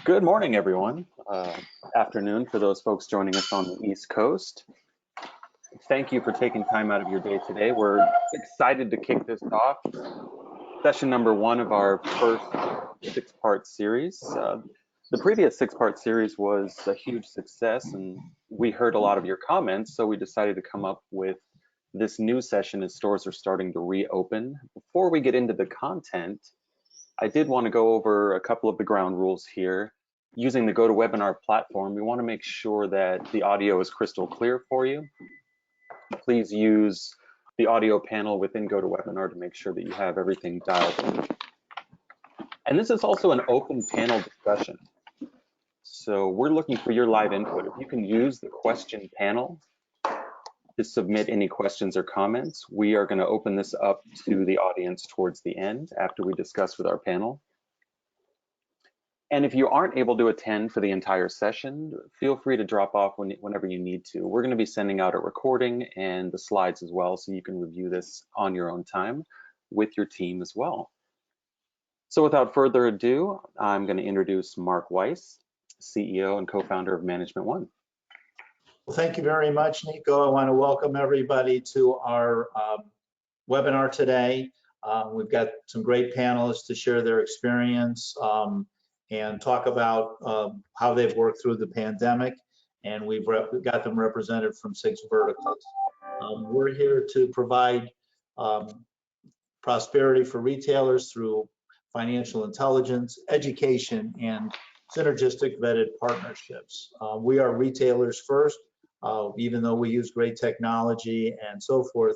Good morning, everyone. Afternoon for those folks joining us on the East Coast. Thank you for taking time out of your day today. We're excited to kick this off. Session number 1 of our first 6-part series. The previous 6-part series was a huge success, and we heard a lot of your comments, so we decided to come up with this new session as stores are starting to reopen. Before we get into the content, I did want to go over a couple of the ground rules here. Using the GoToWebinar platform, we want to make sure that the audio is crystal clear for you. Please use the audio panel within GoToWebinar to make sure that you have everything dialed in. And this is also an open panel discussion. So we're looking for your live input. If you can use the question panel to submit any questions or comments, we are going to open this up to the audience towards the end after we discuss with our panel. And if you aren't able to attend for the entire session, feel free to drop off whenever you need to. We're going to be sending out a recording and the slides as well, so you can review this on your own time with your team as well. So without further ado, I'm going to introduce Mark Weiss, CEO and co-founder of Management One. Well, thank you very much, Nico. I want to welcome everybody to our webinar today. We've got some great panelists to share their experience and talk about how they've worked through the pandemic, and we've got them represented from 6 verticals. We're here to provide prosperity for retailers through financial intelligence, education, and synergistic vetted partnerships. We are retailers first. Even though we use great technology and so forth,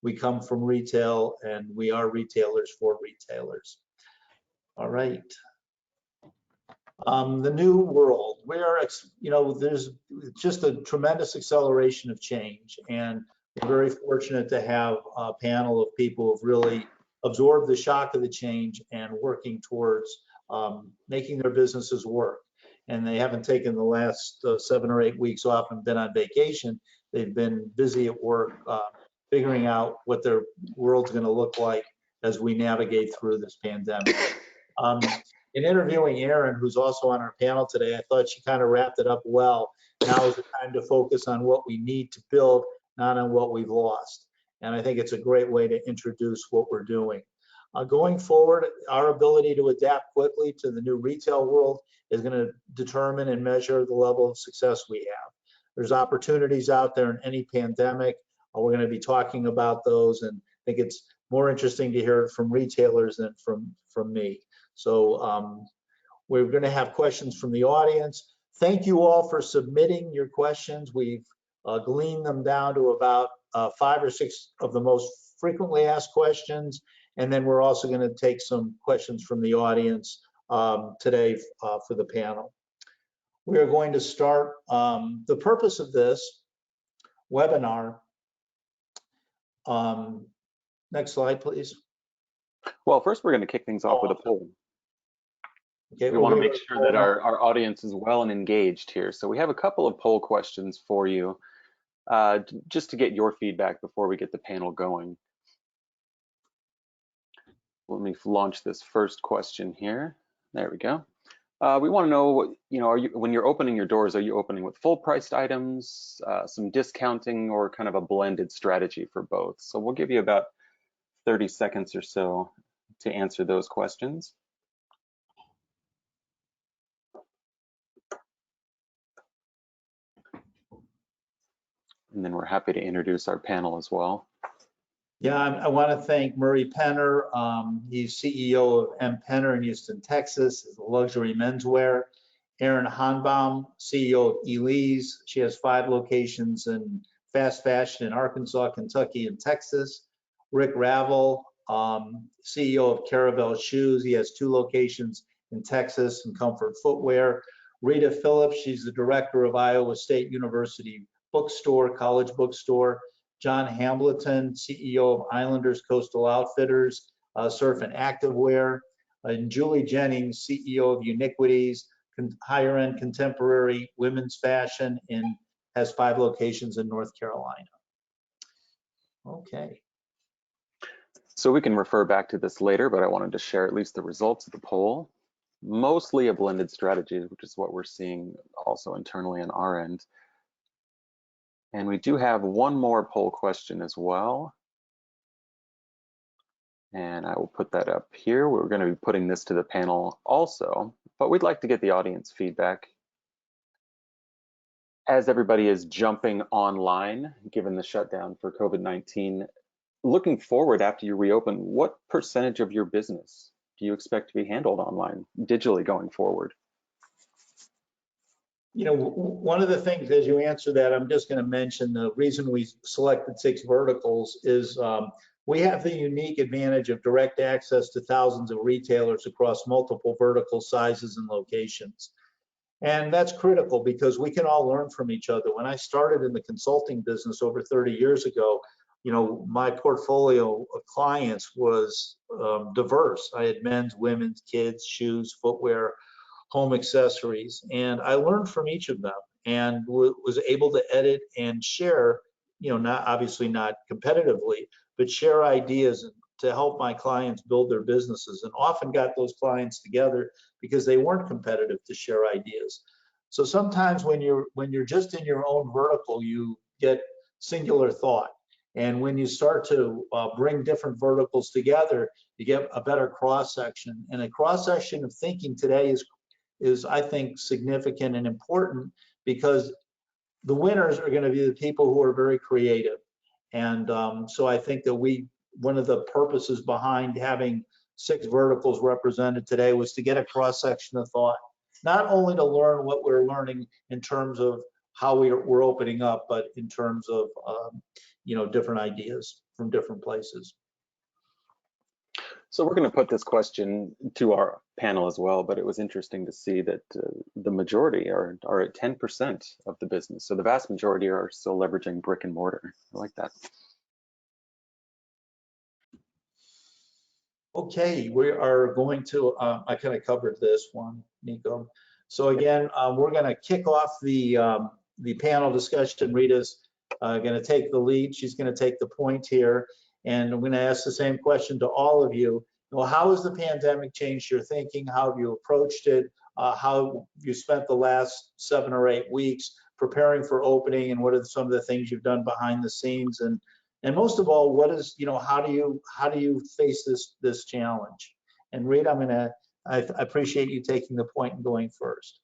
we come from retail and we are retailers for retailers. All right. The new world, there's just a tremendous acceleration of change, and we're very fortunate to have a panel of people who've really absorbed the shock of the change and working towards making their businesses work. And they haven't taken the last 7 or 8 weeks off and been on vacation. They've been busy at work figuring out what their world's going to look like as we navigate through this pandemic. In interviewing Erin, who's also on our panel today, I thought she kind of wrapped it up well. Now is the time to focus on what we need to build, not on what we've lost. And I think it's a great way to introduce what we're doing. Going forward, our ability to adapt quickly to the new retail world is going to determine and measure the level of success we have. There's opportunities out there in any pandemic. We're going to be talking about those, and I think it's more interesting to hear it from retailers than from me. So we're going to have questions from the audience. Thank you all for submitting your questions. We've gleaned them down to about 5 or 6 of the most frequently asked questions. And then we're also going to take some questions from the audience today for the panel. We are going to start the purpose of this webinar. Next slide, please. Well, first we're going to kick things off with a poll. Okay, we want to make sure that our audience is well and engaged here. So we have a couple of poll questions for you just to get your feedback before we get the panel going. Let me launch this first question here. There we go. We want to know, when you're opening your doors, are you opening with full-priced items, some discounting, or kind of a blended strategy for both? So we'll give you about 30 seconds or so to answer those questions. And then we're happy to introduce our panel as well. Yeah, I want to thank Murray Penner. He's CEO of M. Penner in Houston, Texas, it's a luxury menswear. Erin Hanbaum, CEO of Elise. She has 5 locations in fast fashion in Arkansas, Kentucky, and Texas. Rick Ravel, CEO of Caravel Shoes. He has 2 locations in Texas and Comfort Footwear. Rita Phillips, she's the director of Iowa State University Bookstore, College Bookstore. John Hambleton, CEO of Islanders Coastal Outfitters, Surf and Activewear. And Julie Jennings, CEO of Uniquities, higher-end contemporary women's fashion, and has 5 locations in North Carolina. Okay. So we can refer back to this later, but I wanted to share at least the results of the poll. Mostly a blended strategy, which is what we're seeing also internally on our end. And we do have one more poll question as well. And I will put that up here. We're going to be putting this to the panel also, but we'd like to get the audience feedback. As everybody is jumping online, given the shutdown for COVID-19, looking forward after you reopen, what percentage of your business do you expect to be handled online, digitally going forward? You know, one of the things as you answer that, I'm just going to mention the reason we selected 6 verticals is we have the unique advantage of direct access to thousands of retailers across multiple vertical sizes and locations. And that's critical because we can all learn from each other. When I started in the consulting business over 30 years ago, you know, my portfolio of clients was diverse. I had men's, women's, kids, shoes, footwear, home accessories, and I learned from each of them and was able to edit and share, you know, not obviously not competitively, but share ideas to help my clients build their businesses, and often got those clients together because they weren't competitive to share ideas. So sometimes when you're just in your own vertical, you get singular thought. And when you start to bring different verticals together, you get a better cross section. And a cross section of thinking today is I think significant and important because the winners are going to be the people who are very creative. And so I think that one of the purposes behind having 6 verticals represented today was to get a cross section of thought, not only to learn what we're learning in terms of how we're opening up, but in terms of you know, different ideas from different places. So we're going to put this question to our panel as well, but it was interesting to see that the majority are at 10% of the business. So the vast majority are still leveraging brick and mortar. I like that. Okay, we are going to, I kind of covered this one, Nico. So again, we're going to kick off the panel discussion. Rita's going to take the lead. She's going to take the point here. And I'm going to ask the same question to all of you. Well, how has the pandemic changed your thinking? How have you approached it? How you spent the last 7 or 8 weeks preparing for opening, and what are some of the things you've done behind the scenes? And most of all, what is, you know, how do you face this challenge? And Rita, I appreciate you taking the point and going first.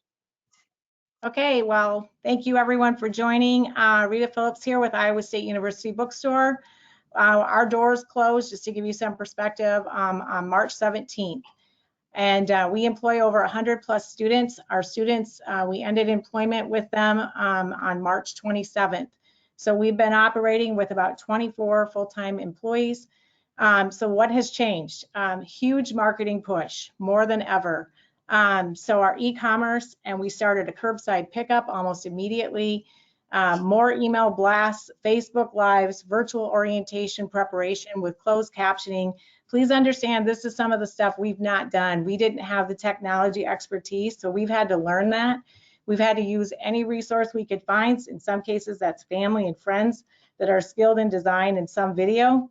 Okay, well, thank you everyone for joining. Rita Phillips here with Iowa State University Bookstore. Our doors closed, just to give you some perspective, on March 17th. And we employ over 100 plus students. Our students, we ended employment with them on March 27th. So we've been operating with about 24 full-time employees. So what has changed? Huge marketing push, more than ever. So our e-commerce, and we started a curbside pickup almost immediately. More email blasts, Facebook Lives, virtual orientation preparation with closed captioning. Please understand, this is some of the stuff we've not done. We didn't have the technology expertise, so we've had to learn that. We've had to use any resource we could find. In some cases, that's family and friends that are skilled in design and some video.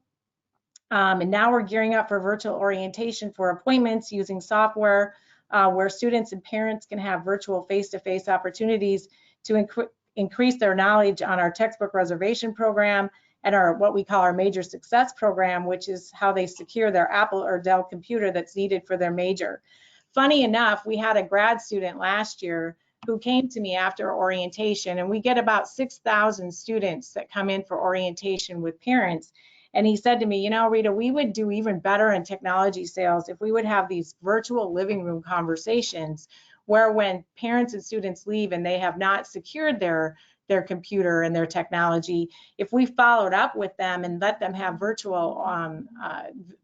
And now we're gearing up for virtual orientation for appointments using software where students and parents can have virtual face-to-face opportunities to increase their knowledge on our textbook reservation program and our what we call our major success program, which is how they secure their Apple or Dell computer that's needed for their major. Funny enough, we had a grad student last year who came to me after orientation, and we get about 6,000 students that come in for orientation with parents. And he said to me, you know, Rita, we would do even better in technology sales if we would have these virtual living room conversations where when parents and students leave and they have not secured their computer and their technology, if we followed up with them and let them have virtual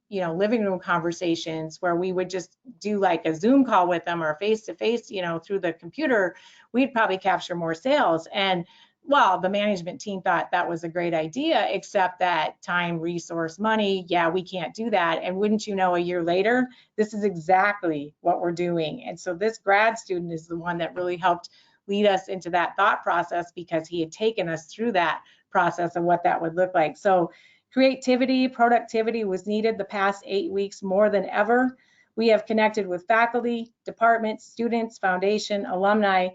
you know, living room conversations where we would just do like a Zoom call with them or face-to-face, you know, through the computer, we'd probably capture more sales. And well, the management team thought that was a great idea, except that time, resource, money, yeah, we can't do that. And wouldn't you know, a year later, this is exactly what we're doing. And so this grad student is the one that really helped lead us into that thought process because he had taken us through that process of what that would look like. So Creativity, productivity was needed the past 8 weeks more than ever. We have connected with faculty, departments, students, foundation, alumni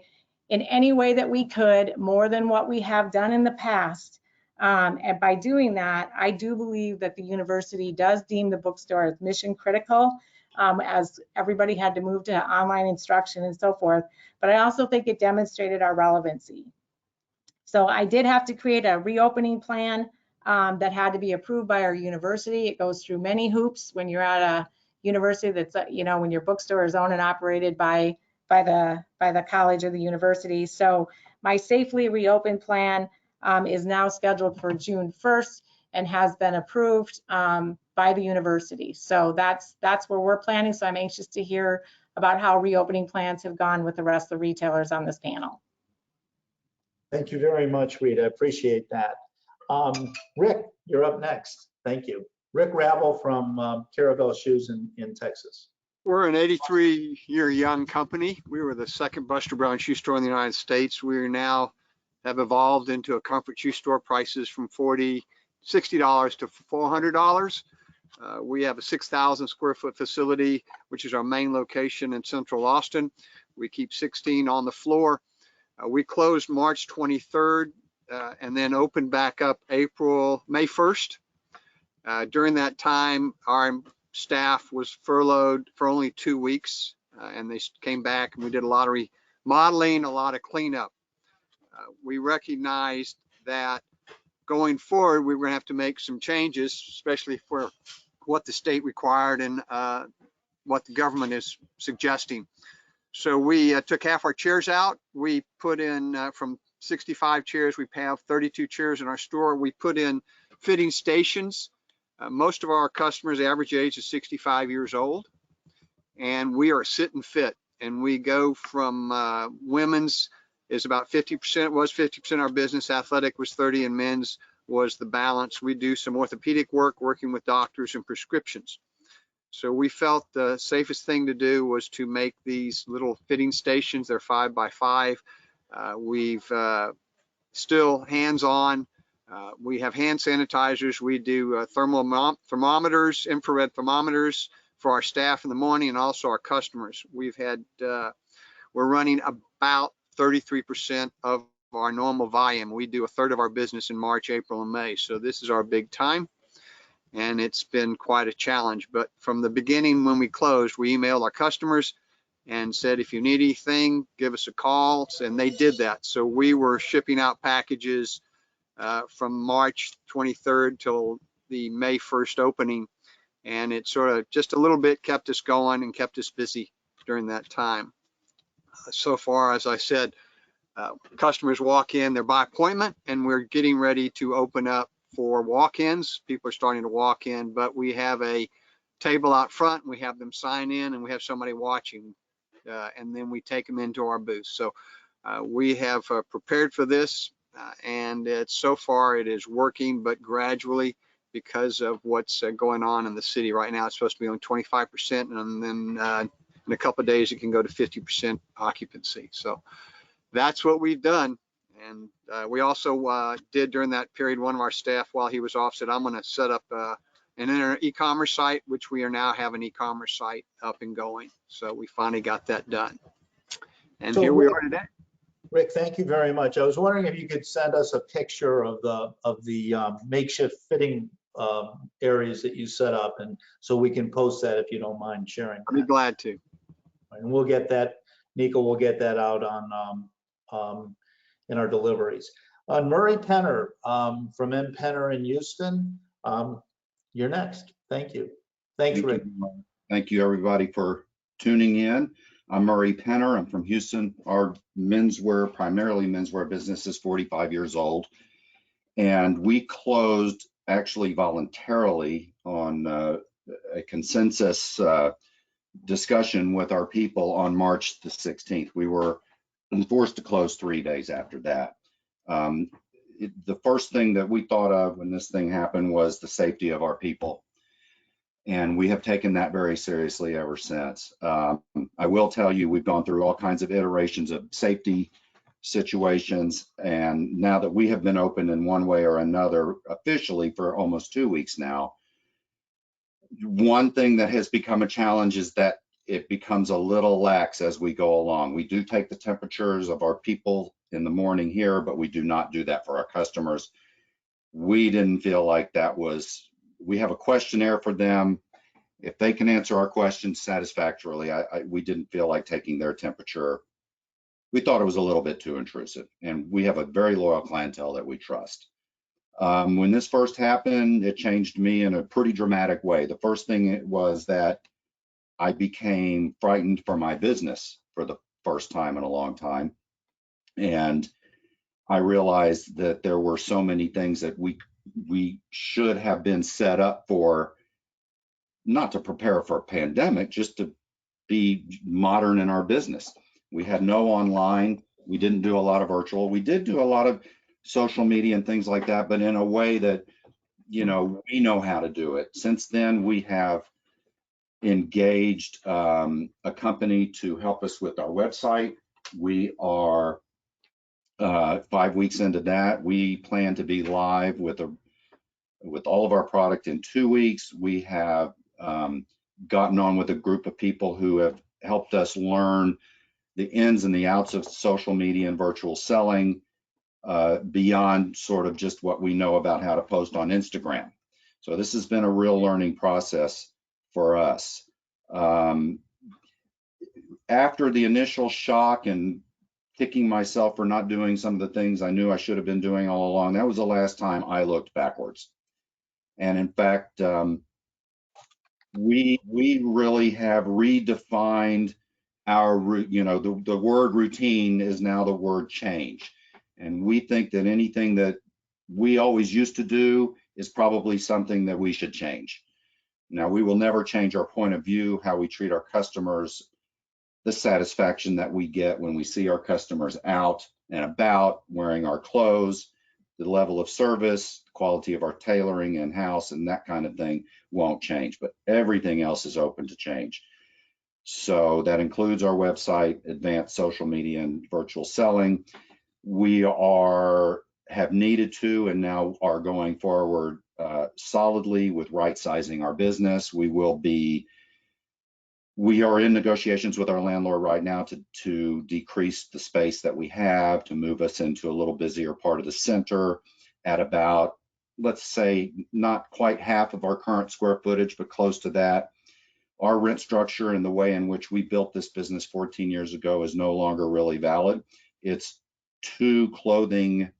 in any way that we could, more than what we have done in the past. And by doing that, I do believe that the university does deem the bookstore as mission critical, as everybody had to move to online instruction and so forth. But I also think it demonstrated our relevancy. So I did have to create a reopening plan that had to be approved by our university. It goes through many hoops when you're at a university that's, when your bookstore is owned and operated by the college or the university. So my safely reopen plan is now scheduled for June 1st and has been approved by the university. So that's where we're planning. So I'm anxious to hear about how reopening plans have gone with the rest of the retailers on this panel. Thank you very much, Rita. I appreciate that. Rick, you're up next. Thank you. Rick Ravel from Caravel Shoes in Texas. We're an 83-year young company. We were the second Buster Brown shoe store in the United States. We now have evolved into a comfort shoe store, prices from $60 to $400. We have a 6,000 square foot facility, which is our main location in Central Austin. We keep 16 on the floor. We closed March 23rd and then opened back up May 1st. During that time, our staff was furloughed for only 2 weeks, and they came back and we did a lot of remodeling, a lot of cleanup. We recognized that going forward, we were going to have to make some changes, especially for what the state required and what the government is suggesting. So we took half our chairs out. We put in from 65 chairs, we have 32 chairs in our store. We put in fitting stations. Most of our customers, the average age is 65 years old, and we are sit and fit. And we go from women's is about 50%, it was 50% of our business, athletic was 30, and men's was the balance. We do some orthopedic work, working with doctors and prescriptions. So we felt the safest thing to do was to make these little fitting stations. They're 5 by 5. We've still hands-on. We have hand sanitizers. We do thermometers, infrared thermometers for our staff in the morning and also our customers. We're running about 33% of our normal volume. We do a third of our business in March, April, and May. So this is our big time, and it's been quite a challenge. But from the beginning, when we closed, we emailed our customers and said, if you need anything, give us a call. And they did that. So we were shipping out packages from March 23rd till the May 1st opening. And it sort of just a little bit kept us going and kept us busy during that time. So far, as I said, customers walk in, they're by appointment, and we're getting ready to open up for walk-ins. People are starting to walk in, but we have a table out front, and we have them sign in, and we have somebody watching, and then we take them into our booth. So we have prepared for this, and so far it is working, but gradually, because of what's going on in the city right now, it's supposed to be on 25%, and then in a couple of days it can go to 50% occupancy. So that's what we've done. And we also did during that period, one of our staff, while he was off, said, I'm going to set up an e-commerce site, which we are now have an e-commerce site up and going. So we finally got that done. And so here we are today. Rick, thank you very much. I was wondering if you could send us a picture of the makeshift fitting areas that you set up, and so we can post that if you don't mind sharing. I'd be glad to. And we'll get that, Nico will get that out on in our deliveries. Murray Penner from M. Penner in Houston, you're next. Thank you. Thanks, Rick. Thank you, everybody, for tuning in. I'm Murray Penner. I'm from Houston. Our menswear, primarily menswear business, is 45 years old. And we closed actually voluntarily on a consensus discussion with our people on March the 16th. We were forced to close 3 days after that. The first thing that we thought of when this thing happened was the safety of our people. And we have taken that very seriously ever since. I will tell you, we've gone through all kinds of iterations of safety situations. And now that we have been open in one way or another officially for almost 2 weeks now, one thing that has become a challenge is that it becomes a little lax as we go along. We do take the temperatures of our people in the morning here, but we do not do that for our customers. We didn't feel like that was, we have a questionnaire for them. If they can answer our questions satisfactorily, we didn't feel like taking their temperature. We thought it was a little bit too intrusive, and we have a very loyal clientele that we trust. When this first happened, it changed me in a pretty dramatic way. The first thing was that I became frightened for my business for the first time in a long time. And I realized that there were so many things that we should have been set up for, not to prepare for a pandemic, just to be modern in our business. We had no online. We didn't do a lot of virtual. We did do a lot of social media and things like that, but in a way that, we know how to do it. Since then, we have engaged a company to help us with our website. We are 5 weeks into that. We plan to be live with all of our product in 2 weeks. We have gotten on with a group of people who have helped us learn the ins and the outs of social media and virtual selling, beyond sort of just what we know about how to post on Instagram. So this has been a real learning process for us. After the initial shock and kicking myself for not doing some of the things I knew I should have been doing all along, that was the last time I looked backwards. And in fact, we really have redefined our, the word routine is now the word change. And we think that anything that we always used to do is probably something that we should change. Now, we will never change our point of view, how we treat our customers, the satisfaction that we get when we see our customers out and about wearing our clothes, the level of service, quality of our tailoring in-house, and that kind of thing won't change, but everything else is open to change. So that includes our website, advanced social media, and virtual selling. We have needed to and now are going forward solidly with right-sizing our business. We are in negotiations with our landlord right now to decrease the space that we have, to move us into a little busier part of the center at about, let's say, not quite half of our current square footage, but close to that. Our rent structure and the way in which we built this business 14 years ago is no longer really valid. It's too clothing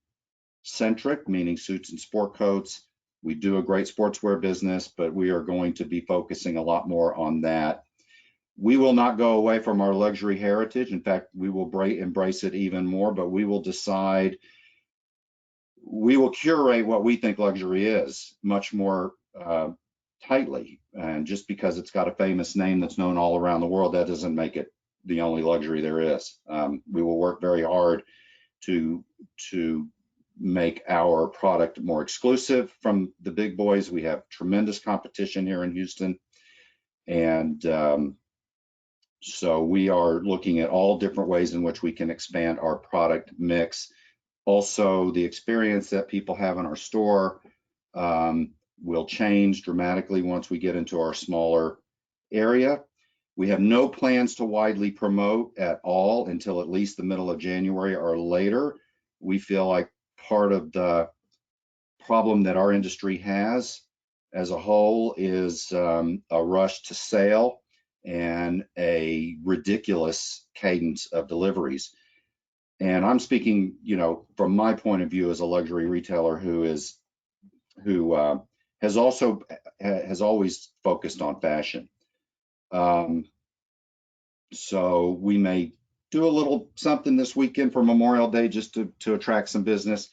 centric, meaning suits and sport coats. We do a great sportswear business, but we are going to be focusing a lot more on that. We will not go away from our luxury heritage. In fact, we will embrace it even more, but we will curate what we think luxury is much more tightly. And just because it's got a famous name that's known all around the world, that doesn't make it the only luxury there is. We will work very hard to make our product more exclusive from the big boys. We have tremendous competition here in Houston. And so we are looking at all different ways in which we can expand our product mix. Also, the experience that people have in our store will change dramatically once we get into our smaller area. We have no plans to widely promote at all until at least the middle of January or later. We feel like part of the problem that our industry has as a whole is a rush to sale and a ridiculous cadence of deliveries. And I'm speaking, from my point of view as a luxury retailer who has always focused on fashion. So we may do a little something this weekend for Memorial Day just to attract some business,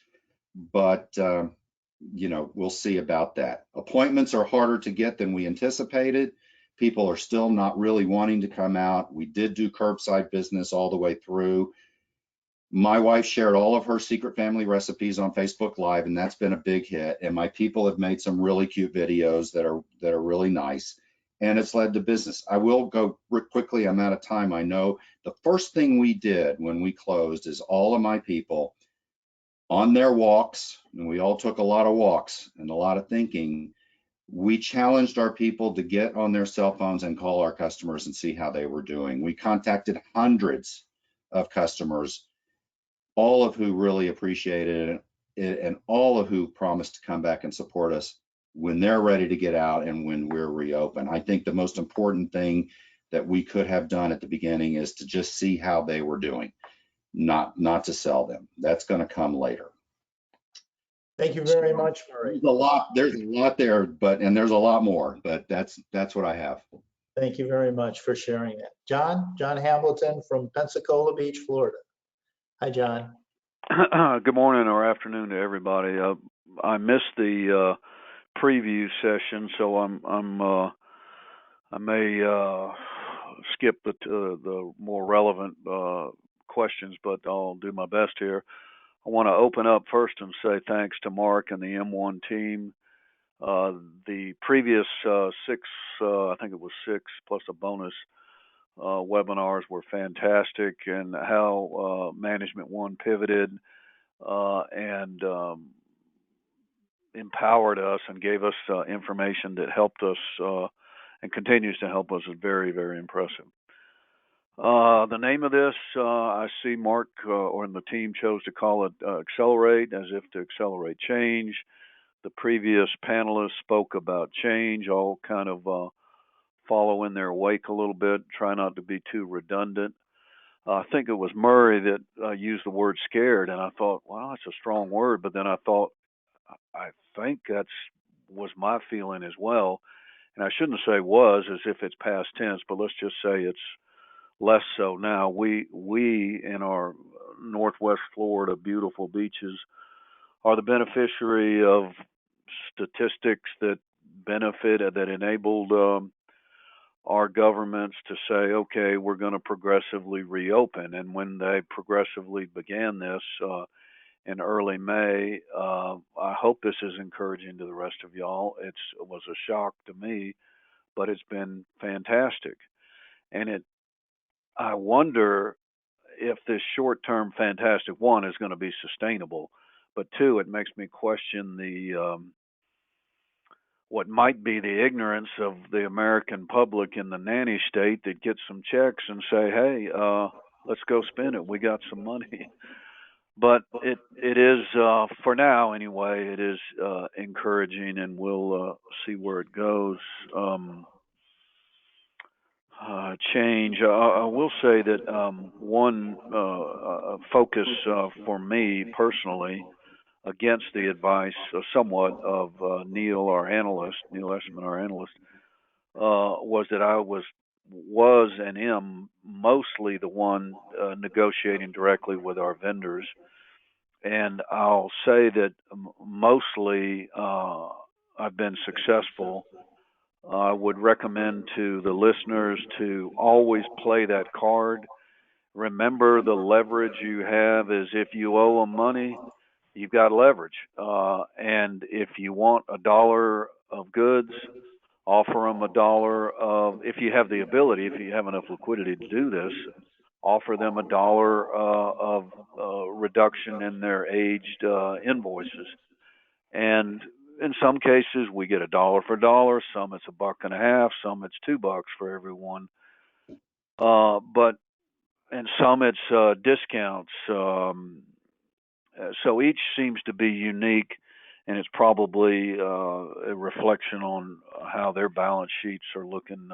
but we'll see about that. Appointments are harder to get than we anticipated. People are still not really wanting to come out. We did do curbside business all the way through. My wife shared all of her secret family recipes on Facebook Live, and that's been a big hit. And my people have made some really cute videos that are really nice. and it's led to business. I will go quickly. I'm out of time. I know the first thing we did when we closed is all of my people on their walks, and we all took a lot of walks and a lot of thinking. We challenged our people to get on their cell phones and call our customers and see how they were doing. We contacted hundreds of customers, all of who really appreciated it and all of who promised to come back and support us when they're ready to get out and when we're reopened. I think the most important thing that we could have done at the beginning is to just see how they were doing, not to sell them. That's going to come later. Thank you very much, Murray. There's a lot there, and there's a lot more, but that's what I have. Thank you very much for sharing that. John Hamilton from Pensacola Beach, Florida. Hi, John. Good morning or afternoon to everybody. I missed the preview session, so I may skip the more relevant questions, but I'll do my best here. I want to open up first and say thanks to Mark and the M1 team. The previous six, I think it was 6 plus a bonus webinars were fantastic, and how Management One pivoted and empowered us and gave us information that helped us and continues to help us is very, very impressive. The name of this, I see Mark or the team chose to call it Accelerate, as if to accelerate change. The previous panelists spoke about change, all kind of follow in their wake a little bit, try not to be too redundant. I think it was Murray that used the word scared, and I thought, wow, that's a strong word. But then I thought, I think was my feeling as well. And I shouldn't say was as if it's past tense, but let's just say it's less so now. We in our Northwest Florida beautiful beaches are the beneficiary of statistics that enabled our governments to say, okay, we're going to progressively reopen. And when they progressively began this in early May, I hope this is encouraging to the rest of y'all. It was a shock to me, but it's been fantastic. And I wonder if this short-term fantastic, one, is going to be sustainable, but two, it makes me question the what might be the ignorance of the American public in the nanny state that gets some checks and say, hey, let's go spend it. We got some money. But it is, for now anyway, it is encouraging, and we'll see where it goes. Change. I will say that one focus for me personally, against the advice somewhat of Neil Esman, our analyst, was that I was and am mostly the one negotiating directly with our vendors. And I'll say that mostly I've been successful. I would recommend to the listeners to always play that card. Remember, the leverage you have is if you owe them money, you've got leverage. And if you want $1 of goods, offer them $1 of, if you have the ability, if you have enough liquidity to do this, offer them $1 of reduction in their aged invoices. And in some cases, we get $1 for $1. Some it's $1.50. Some it's $2 for everyone. But and some it's discounts. So each seems to be unique, and it's probably a reflection on how their balance sheets are looking,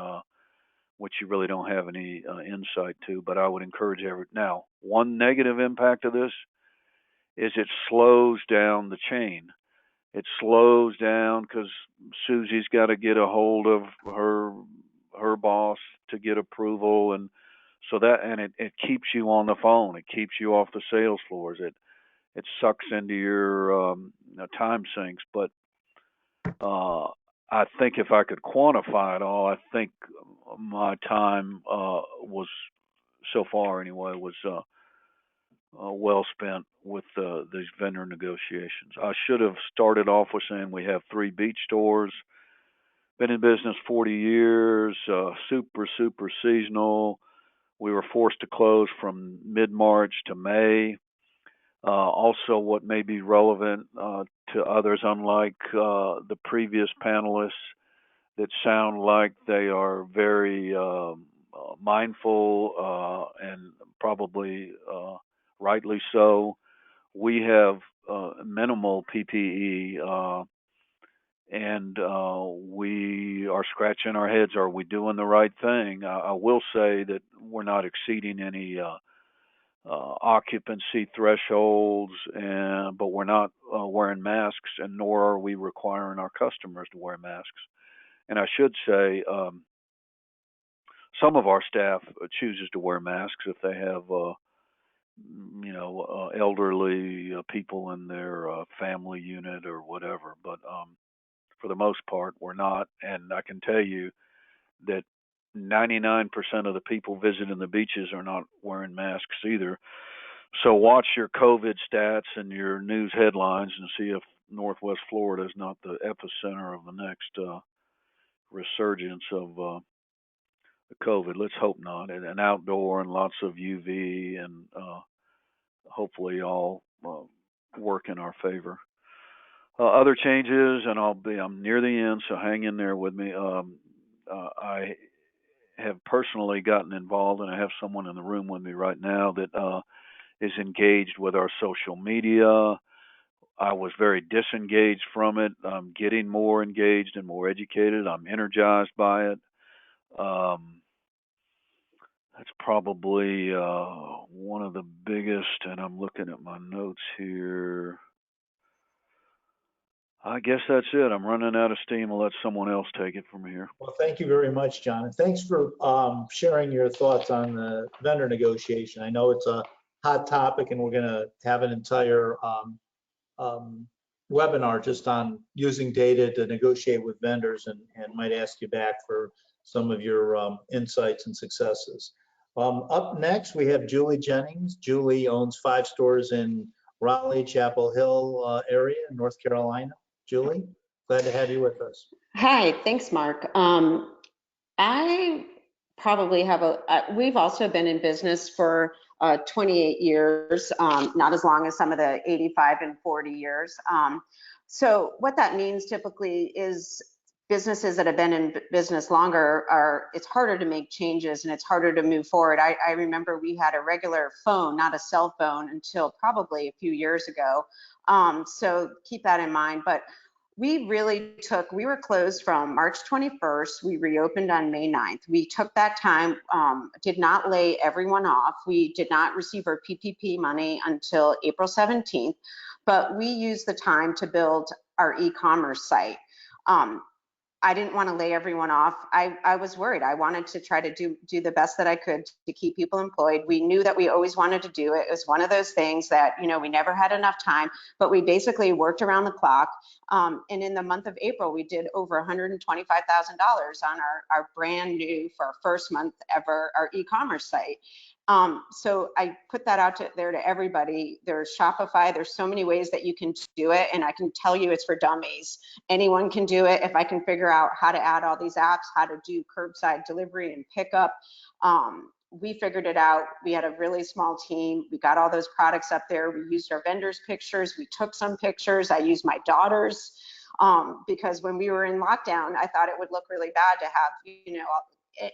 which you really don't have any insight to. But I would encourage now, one negative impact of this is it slows down the chain. It slows down because Susie's got to get a hold of her boss to get approval, and so it keeps you on the phone. It keeps you off the sales floors. It sucks into your time sinks. But I think if I could quantify it all, I think my time was, so far anyway, was well spent with these vendor negotiations. I should have started off with saying we have 3 beach stores. Been in business 40 years, super seasonal. We were forced to close from mid-March to May. Also, what may be relevant to others, unlike the previous panelists that sound like they are very mindful and probably rightly so, we have minimal PPE. And we are scratching our heads. Are we doing the right thing? I will say that we're not exceeding any occupancy thresholds, but we're not wearing masks, and nor are we requiring our customers to wear masks. And I should say, some of our staff chooses to wear masks if they have, elderly people in their family unit or whatever. But for the most part, we're not. And I can tell you that 99% of the people visiting the beaches are not wearing masks either. So watch your COVID stats and your news headlines and see if Northwest Florida is not the epicenter of the next resurgence of COVID. Let's hope not. And outdoor and lots of UV and hopefully all work in our favor. Other changes, and I'm near the end, so hang in there with me. I have personally gotten involved, and I have someone in the room with me right now that is engaged with our social media. I was very disengaged from it. I'm getting more engaged and more educated. I'm energized by it. That's probably one of the biggest, and I'm looking at my notes here. I guess that's it. I'm running out of steam. I'll let someone else take it from here. Well, thank you very much, John. And thanks for sharing your thoughts on the vendor negotiation. I know it's a hot topic, and we're going to have an entire webinar just on using data to negotiate with vendors, and might ask you back for some of your insights and successes. Up next, we have Julie Jennings. Julie owns 5 stores in Raleigh, Chapel Hill area in North Carolina. Julie, glad to have you with us. Hi, thanks, Mark. I probably have we've also been in business for 28 years, not as long as some of the 85 and 40 years. So what that means typically is businesses that have been in business longer it's harder to make changes and it's harder to move forward. I remember we had a regular phone, not a cell phone, until probably a few years ago. So keep that in mind. But we were closed from March 21st. We reopened on May 9th. We took that time, did not lay everyone off. We did not receive our PPP money until April 17th, but we used the time to build our e-commerce site. I didn't want to lay everyone off. I was worried. I wanted to try to do the best that I could to keep people employed. We knew that we always wanted to do it. It was one of those things that, we never had enough time, but we basically worked around the clock. And in the month of April, we did over $125,000 on our brand new, for our first month ever, our e-commerce site. So I put that out there to everybody. There's Shopify. There's so many ways that you can do it. And I can tell you it's for dummies. Anyone can do it. If I can figure out how to add all these apps, how to do curbside delivery and pickup, we figured it out. We had a really small team. We got all those products up there. We used our vendors' pictures. We took some pictures. I used my daughter's because when we were in lockdown, I thought it would look really bad to have,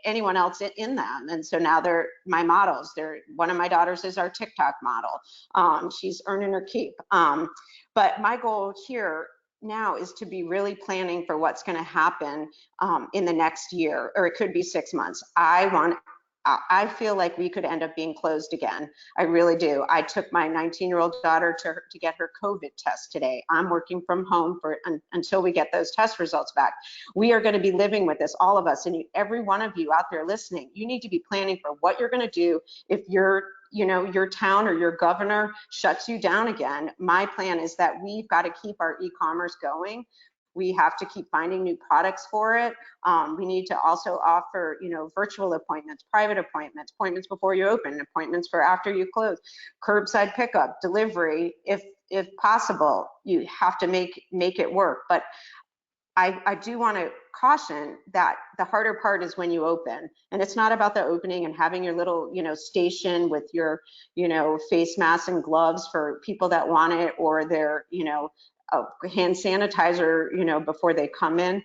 anyone else in them. And so now they're my models. One of my daughters is our TikTok model. She's earning her keep. But my goal here now is to be really planning for what's going to happen in the next year, or it could be 6 months. I feel like we could end up being closed again. I really do. I took my 19-year-old daughter to get her COVID test today. I'm working from home until we get those test results back. We are going to be living with this, all of us, and every one of you out there listening. You need to be planning for what you're going to do if your town or your governor shuts you down again. My plan is that we've got to keep our e-commerce going. We have to keep finding new products for it. We need to also offer, virtual appointments, private appointments, appointments before you open, appointments for after you close, curbside pickup, delivery. If possible, you have to make it work. But I do want to caution that the harder part is when you open, and it's not about the opening and having your little, station with your, face mask and gloves for people that want it, or their, hand sanitizer, before they come in.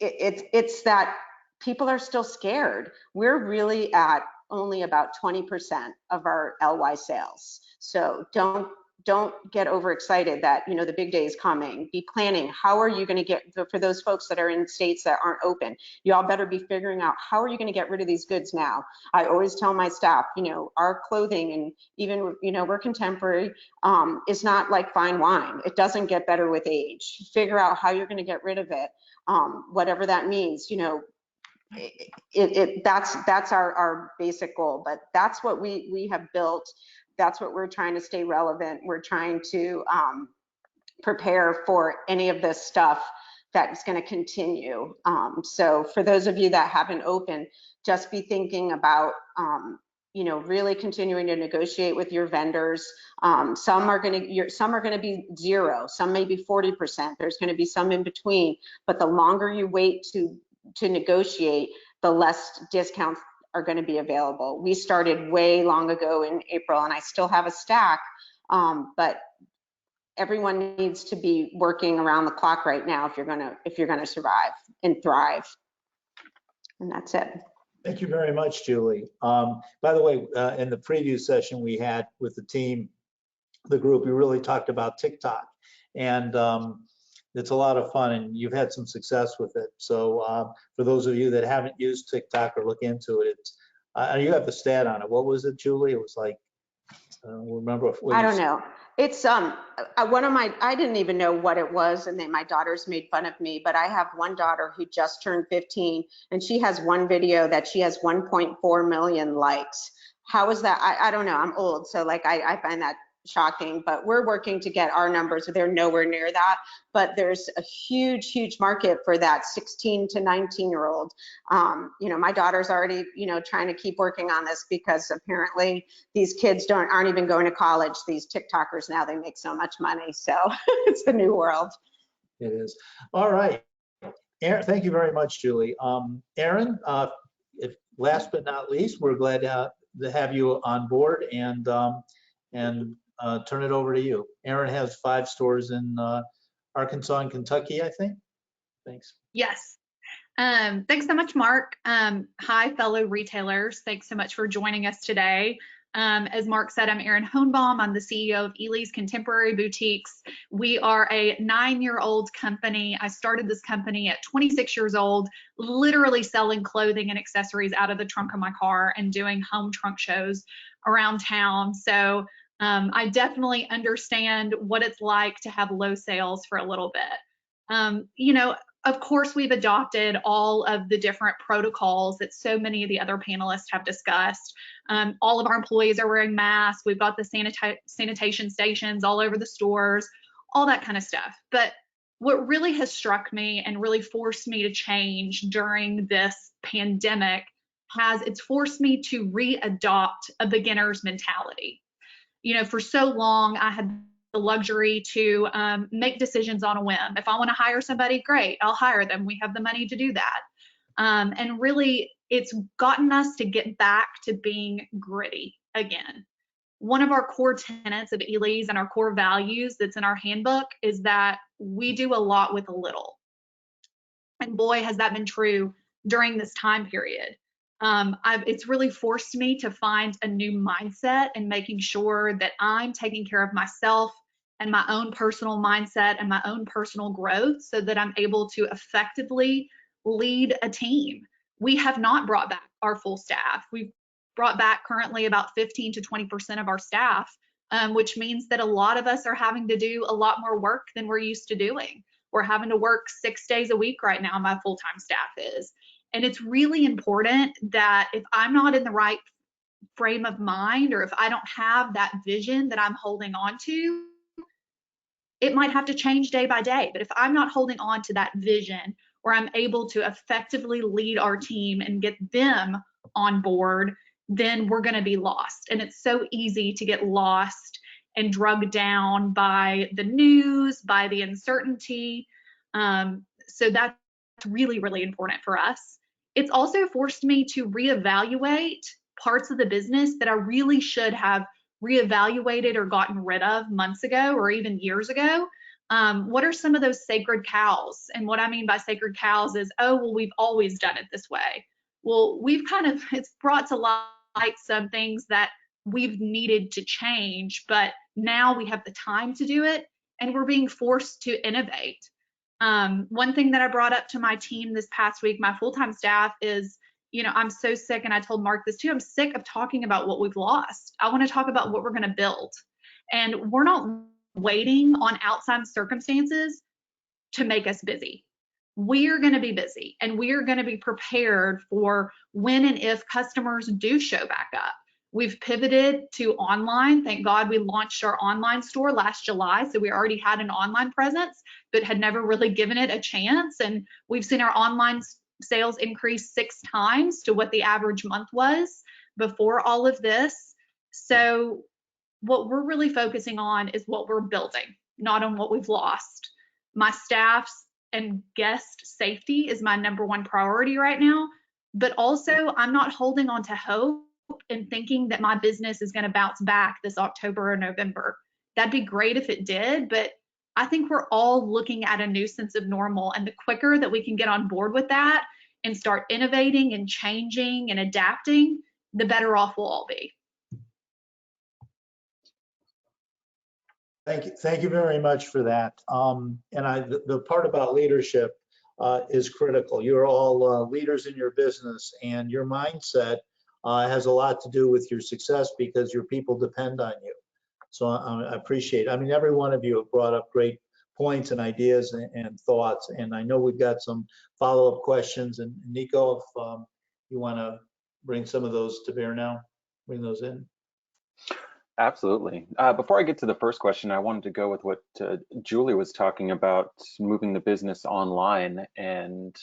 It's that people are still scared. We're really at only about 20% of our LY sales. So don't get overexcited that, the big day is coming. Be planning. How are you going to get, for those folks that are in states that aren't open, y'all better be figuring out, how are you going to get rid of these goods now? I always tell my staff, our clothing, and even, we're contemporary, is not like fine wine. It doesn't get better with age. Figure out how you're going to get rid of it. Whatever that means, that's our basic goal, but that's what we have built. That's what we're trying to stay relevant. We're trying to prepare for any of this stuff that's going to continue. So for those of you that haven't opened, just be thinking about, really continuing to negotiate with your vendors. Some are going to be zero. Some may be 40%. There's going to be some in between. But the longer you wait to negotiate, the less discounts are going to be available. We started way long ago in April, and I still have a stack, but everyone needs to be working around the clock right now if you're gonna survive and thrive. And that's it. Thank you very much, Julie. By the way, in the preview session we had with the team, the group, we really talked about TikTok, and it's a lot of fun, and you've had some success with it. So for those of you that haven't used TikTok or look into it, it's you have the stat on it. What was it, Julie? It was like, I don't remember. I don't know. It's I didn't even know what it was, and then my daughters made fun of me, but I have one daughter who just turned 15, and she has one video that she has 1.4 million likes. How is that? I don't know. I'm old, so like I find that shocking, but we're working to get our numbers. They're nowhere near that, but there's a huge market for that 16 to 19-year-old. My daughter's already, trying to keep working on this, because apparently these kids aren't even going to college. These TikTokers now, they make so much money. So it's a new world. It is. All right. Aaron, thank you very much, Julie. Aaron, last but not least, we're glad to have you on board, and turn it over to you. Aaron has 5 stores in Arkansas and Kentucky, I think. Thanks. Yes. Thanks so much, Mark. Hi, fellow retailers. Thanks so much for joining us today. As Mark said, I'm Erin Hohenbaum. I'm the CEO of Ely's Contemporary Boutiques. We are a 9-year-old company. I started this company at 26 years old, literally selling clothing and accessories out of the trunk of my car and doing home trunk shows around town. So I definitely understand what it's like to have low sales for a little bit. Of course, we've adopted all of the different protocols that so many of the other panelists have discussed. All of our employees are wearing masks. We've got the sanitation stations all over the stores, all that kind of stuff. But what really has struck me and really forced me to change during this pandemic it's forced me to re-adopt a beginner's mentality. For so long, I had the luxury to make decisions on a whim. If I want to hire somebody, great, I'll hire them. We have the money to do that. And really, it's gotten us to get back to being gritty again. One of our core tenets of Ely's and our core values that's in our handbook is that we do a lot with a little. And boy, has that been true during this time period. It's really forced me to find a new mindset and making sure that I'm taking care of myself and my own personal mindset and my own personal growth, so that I'm able to effectively lead a team. We have not brought back our full staff. We've brought back currently about 15 to 20% of our staff, which means that a lot of us are having to do a lot more work than we're used to doing. We're having to work 6 days a week right now, my full-time staff is. And it's really important that if I'm not in the right frame of mind, or if I don't have that vision that I'm holding on to, it might have to change day by day. But if I'm not holding on to that vision, where I'm able to effectively lead our team and get them on board, then we're going to be lost. And it's so easy to get lost and drugged down by the news, by the uncertainty. So that's really, really important for us. It's also forced me to reevaluate parts of the business that I really should have reevaluated or gotten rid of months ago or even years ago. What are some of those sacred cows? And what I mean by sacred cows is, oh, well, we've always done it this way. Well, it's brought to light some things that we've needed to change, but now we have the time to do it and we're being forced to innovate. One thing that I brought up to my team this past week, my full-time staff, is, I'm so sick, and I told Mark this too, I'm sick of talking about what we've lost. I want to talk about what we're going to build. And we're not waiting on outside circumstances to make us busy. We're going to be busy, and we're going to be prepared for when and if customers do show back up. We've pivoted to online. Thank God we launched our online store last July. So we already had an online presence, but had never really given it a chance. And we've seen our online sales increase 6 times to what the average month was before all of this. So what we're really focusing on is what we're building, not on what we've lost. My staff's and guest safety is my #1 priority right now, but also I'm not holding on to hope and thinking that my business is going to bounce back this October or November. That'd be great if it did, but I think we're all looking at a new sense of normal, and the quicker that we can get on board with that and start innovating and changing and adapting, the better off we'll all be. Thank you very much for that. The part about leadership is critical. You're all leaders in your business, and your mindset has a lot to do with your success because your people depend on you. So I appreciate it. I mean, every one of you have brought up great points and ideas and thoughts, and I know we've got some follow-up questions. And Nico, if you want to bring some of those to bear now, bring those in. Absolutely. Before I get to the first question, I wanted to go with what Julie was talking about, moving the business online. And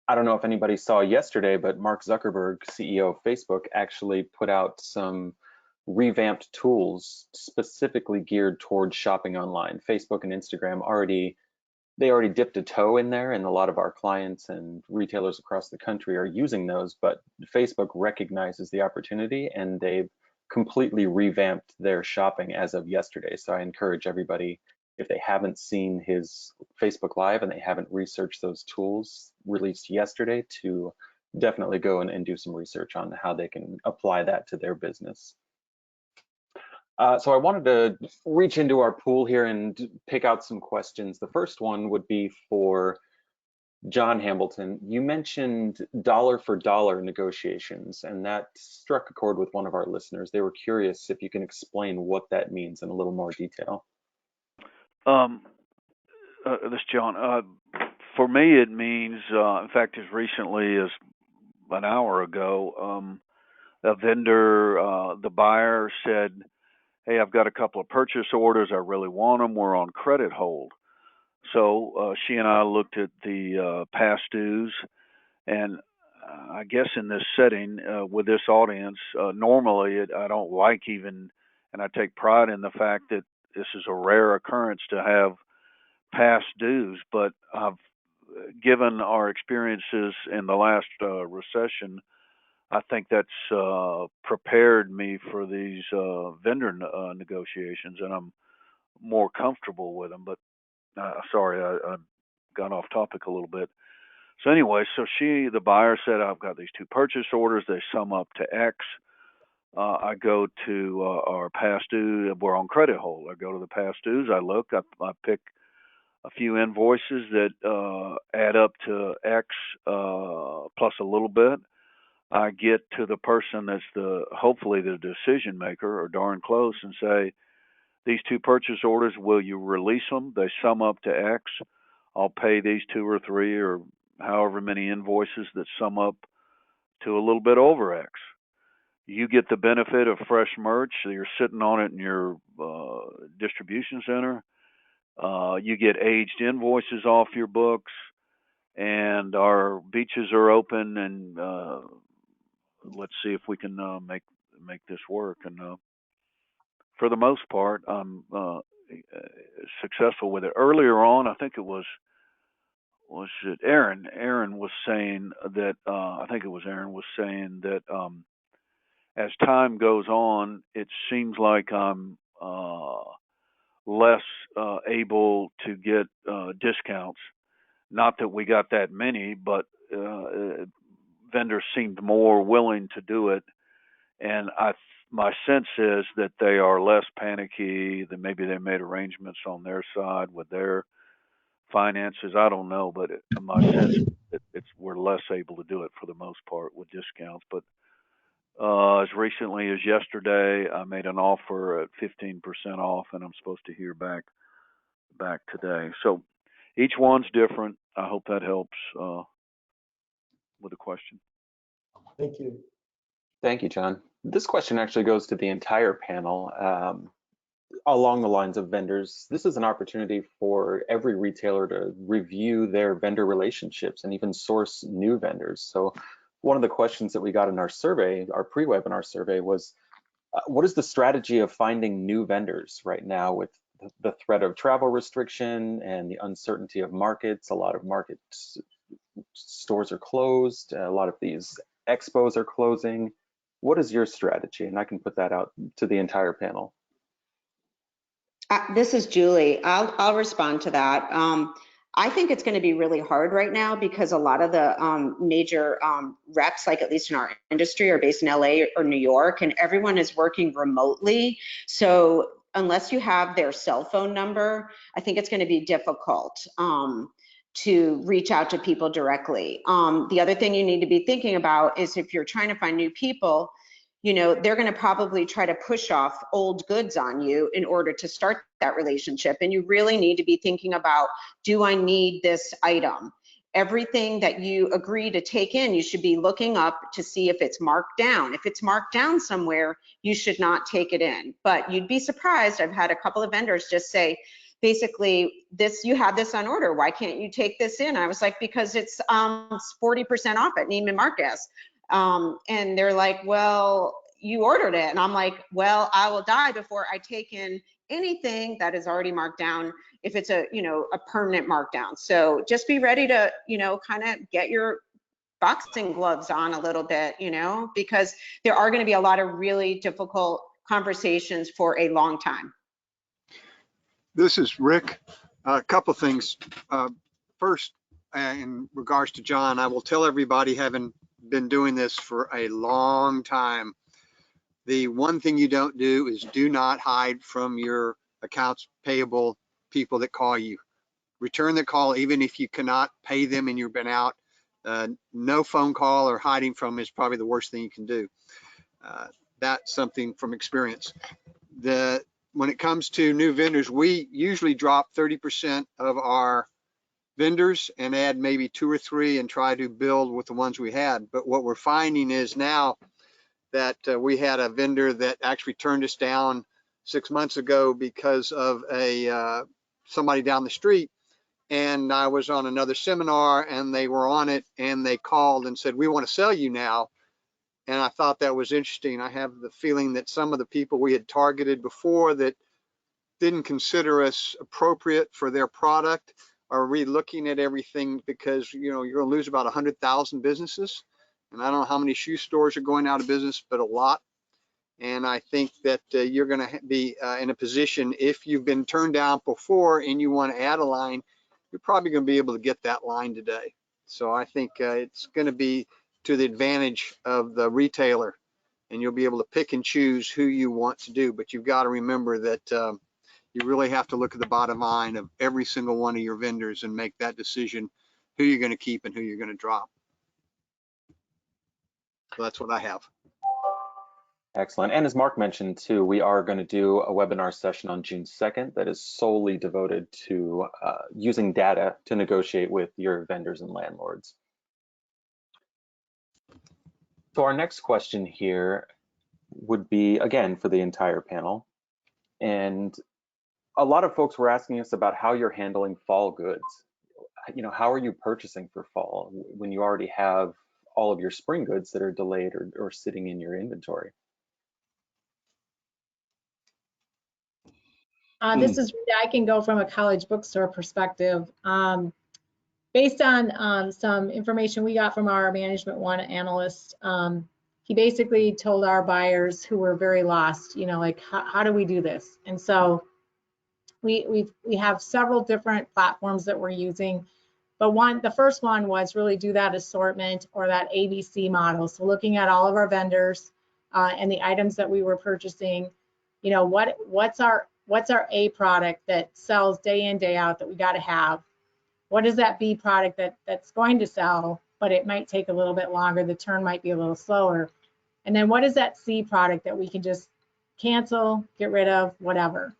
I don't know if anybody saw yesterday, but Mark Zuckerberg, CEO of Facebook, actually put out some revamped tools specifically geared towards shopping online. Facebook and Instagram already dipped a toe in there, and a lot of our clients and retailers across the country are using those, but Facebook recognizes the opportunity, and they've completely revamped their shopping as of yesterday. So I encourage everybody, if they haven't seen his Facebook Live and they haven't researched those tools released yesterday, to definitely go and do some research on how they can apply that to their business. So I wanted to reach into our pool here and pick out some questions. The first one would be for John Hambleton. You mentioned dollar for dollar negotiations, and that struck a chord with one of our listeners. They were curious if you can explain what that means in a little more detail. This is John. For me, it means, in fact, as recently as an hour ago, a vendor, the buyer said, hey, I've got a couple of purchase orders. I really want them. We're on credit hold. So she and I looked at the past dues, and I guess in this setting with this audience, normally I don't like even, and I take pride in the fact that this is a rare occurrence to have past dues, but I've given our experiences in the last recession, I think that's prepared me for these vendor negotiations, and I'm more comfortable with them. But sorry, I got off topic a little bit. So anyway, so the buyer said, I've got these 2 purchase orders. They sum up to X. I go to our past due. We're on credit hold. I go to the past dues. I look. I pick a few invoices that add up to X plus a little bit. I get to the person that's hopefully the decision maker, or darn close, and say, these 2 purchase orders, will you release them? They sum up to X. I'll pay these 2 or 3 or however many invoices that sum up to a little bit over X. You get the benefit of fresh merch. So you're sitting on it in your distribution center. You get aged invoices off your books, and our beaches are open, and let's see if we can make this work. And for the most part, I'm successful with it. Earlier on, I think it was was it Aaron? Aaron was saying that, I think it was Aaron was saying that, as time goes on, it seems like I'm less able to get discounts. Not that we got that many, but vendors seemed more willing to do it. And my sense is that they are less panicky, that maybe they made arrangements on their side with their finances. I don't know, but my sense is that we're less able to do it for the most part with discounts. But as recently as yesterday, I made an offer at 15% off, and I'm supposed to hear back today. So each one's different. I hope that helps with the question. Thank you. Thank you, John. This question actually goes to the entire panel. Along the lines of vendors, this is an opportunity for every retailer to review their vendor relationships and even source new vendors. So one of the questions that we got in our survey, our pre-webinar survey, was what is the strategy of finding new vendors right now with the threat of travel restriction and the uncertainty of markets? A lot of market stores are closed. A lot of these expos are closing. What is your strategy? And I can put that out to the entire panel. This is Julie. I'll respond to that. I think it's going to be really hard right now because a lot of the major reps, like at least in our industry, are based in LA or New York, and everyone is working remotely. So unless you have their cell phone number, I think it's going to be difficult to reach out to people directly. The other thing you need to be thinking about is if you're trying to find new people, you know, they're going to probably try to push off old goods on you in order to start that relationship. And you really need to be thinking about, do I need this item? Everything that you agree to take in, you should be looking up to see if it's marked down. If it's marked down somewhere, you should not take it in. But you'd be surprised. I've had a couple of vendors just say, basically, this, you have this on order. Why can't you take this in? I was like, because it's 40% off at Neiman Marcus. And they're like, well, you ordered it. And I'm like, well, I will die before I take in anything that is already marked down if it's a, you know, a permanent markdown. So just be ready to, you know, kind of get your boxing gloves on a little bit, you know, because there are going to be a lot of really difficult conversations for a long time. This is Rick. A couple things. First, in regards to John, I will tell everybody, having been doing this for a long time, the one thing you don't do is do not hide from your accounts payable people that call you. Return the call even if you cannot pay them and you've been out. No phone call or hiding from is probably the worst thing you can do. That's something from experience. When it comes to new vendors, we usually drop 30% of our vendors and add maybe 2 or 3 and try to build with the ones we had. But what we're finding is now that we had a vendor that actually turned us down 6 months ago because of somebody down the street. And I was on another seminar and they were on it and they called and said, we want to sell you now. And I thought that was interesting. I have the feeling that some of the people we had targeted before that didn't consider us appropriate for their product are re-looking at everything, because, you know, you're going to lose about 100,000 businesses. And I don't know how many shoe stores are going out of business, but a lot. And I think that you're going to be in a position, if you've been turned down before and you want to add a line, you're probably going to be able to get that line today. So I think it's going to be to the advantage of the retailer, and you'll be able to pick and choose who you want to do. But you've got to remember that you really have to look at the bottom line of every single one of your vendors and make that decision, who you're going to keep and who you're going to drop. So that's what I have. Excellent. And as Mark mentioned too, we are going to do a webinar session on June 2nd that is solely devoted to using data to negotiate with your vendors and landlords. So our next question here would be, again, for the entire panel. And a lot of folks were asking us about how you're handling fall goods. You know, how are you purchasing for fall when you already have all of your spring goods that are delayed or sitting in your inventory? This is, I can go from a college bookstore perspective. based on some information we got from our management one analyst, he basically told our buyers who were very lost, you know, like, how do we do this? And so we have several different platforms that we're using. But the first one was really do that assortment or that ABC model. So looking at all of our vendors and the items that we were purchasing, you know, what's our A product that sells day in, day out that we got to have? What is that B product that's going to sell, but it might take a little bit longer, the turn might be a little slower? And then what is that C product that we can just cancel, get rid of, whatever?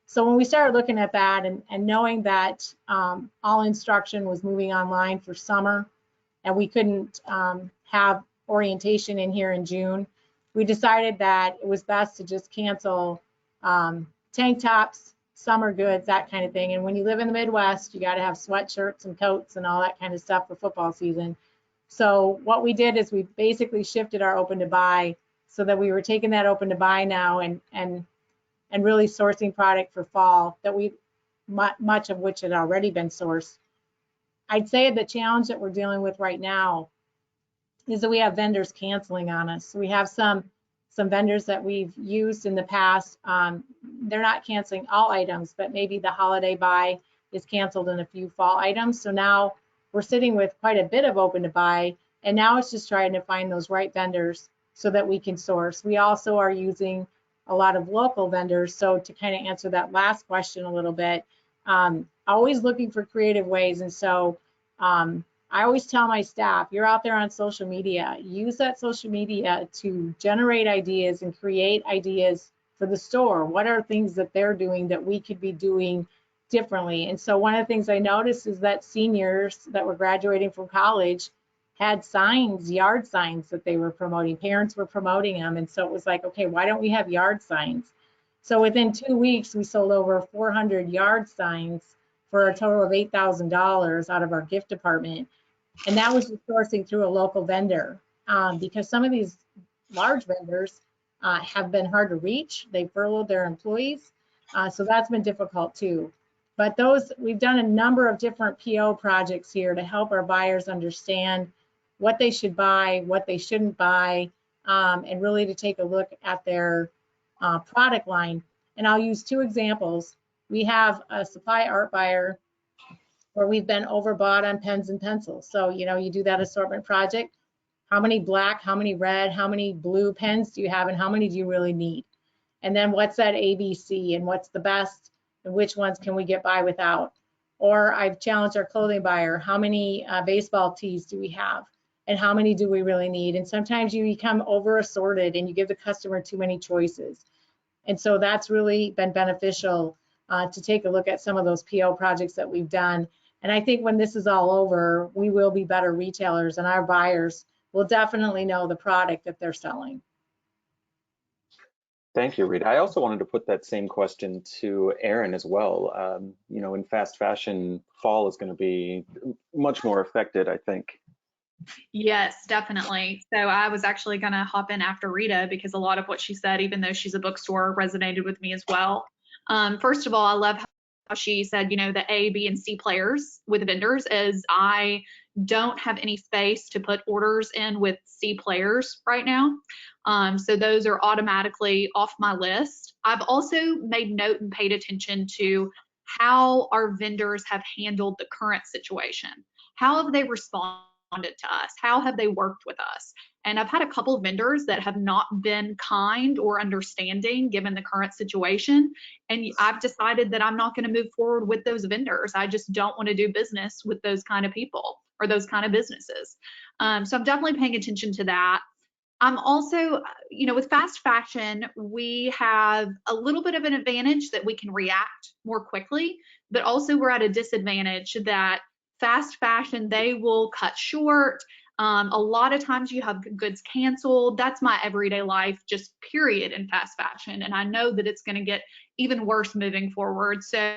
So when we started looking at that and knowing that all instruction was moving online for summer and we couldn't have orientation in here in June, we decided that it was best to just cancel tank tops, summer goods, that kind of thing. And when you live in the Midwest, you got to have sweatshirts and coats and all that kind of stuff for football season. So what we did is we basically shifted our open to buy so that we were taking that open to buy now and really sourcing product for fall that much of which had already been sourced. I'd say the challenge that we're dealing with right now is that we have vendors canceling on us. We have some vendors that we've used in the past. They're not canceling all items, but maybe the holiday buy is canceled in a few fall items. So now we're sitting with quite a bit of open to buy, and now it's just trying to find those right vendors so that we can source. We also are using a lot of local vendors. So to kind of answer that last question a little bit, always looking for creative ways. And so I always tell my staff, you're out there on social media, use that social media to generate ideas and create ideas for the store. What are things that they're doing that we could be doing differently? And so one of the things I noticed is that seniors that were graduating from college had signs, yard signs that they were promoting. Parents were promoting them. And so it was like, okay, why don't we have yard signs? So within 2 weeks, we sold over 400 yard signs for a total of $8,000 out of our gift department. And that was just sourcing through a local vendor because some of these large vendors have been hard to reach. They furloughed their employees. So that's been difficult too. But we've done a number of different PO projects here to help our buyers understand what they should buy, what they shouldn't buy, and really to take a look at their product line. And I'll use 2 examples. We have a supply art buyer where we've been overbought on pens and pencils. So, you know, you do that assortment project. How many black, how many red, how many blue pens do you have, and how many do you really need? And then what's that ABC, and what's the best, and which ones can we get by without? Or I've challenged our clothing buyer, how many baseball tees do we have? And how many do we really need? And sometimes you become over assorted and you give the customer too many choices. And so that's really been beneficial to take a look at some of those PO projects that we've done. And I think when this is all over, we will be better retailers and our buyers will definitely know the product that they're selling. Thank you, Rita. I also wanted to put that same question to Erin as well. You know, in fast fashion, fall is going to be much more affected, I think. Yes, definitely. So I was actually going to hop in after Rita because a lot of what she said, even though she's a bookstore, resonated with me as well. First of all, I love how she said, you know, the A, B, and C players with vendors, as I don't have any space to put orders in with C players right now. So those are automatically off my list. I've also made note and paid attention to how our vendors have handled the current situation. How have they responded to us? How have they worked with us? And I've had a couple of vendors that have not been kind or understanding given the current situation. And I've decided that I'm not going to move forward with those vendors. I just don't want to do business with those kind of people or those kind of businesses. So I'm definitely paying attention to that. I'm also, you know, with fast fashion, we have a little bit of an advantage that we can react more quickly, but also we're at a disadvantage that fast fashion, they will cut short. A lot of times you have goods canceled. That's my everyday life, just period, in fast fashion. And I know that it's going to get even worse moving forward. So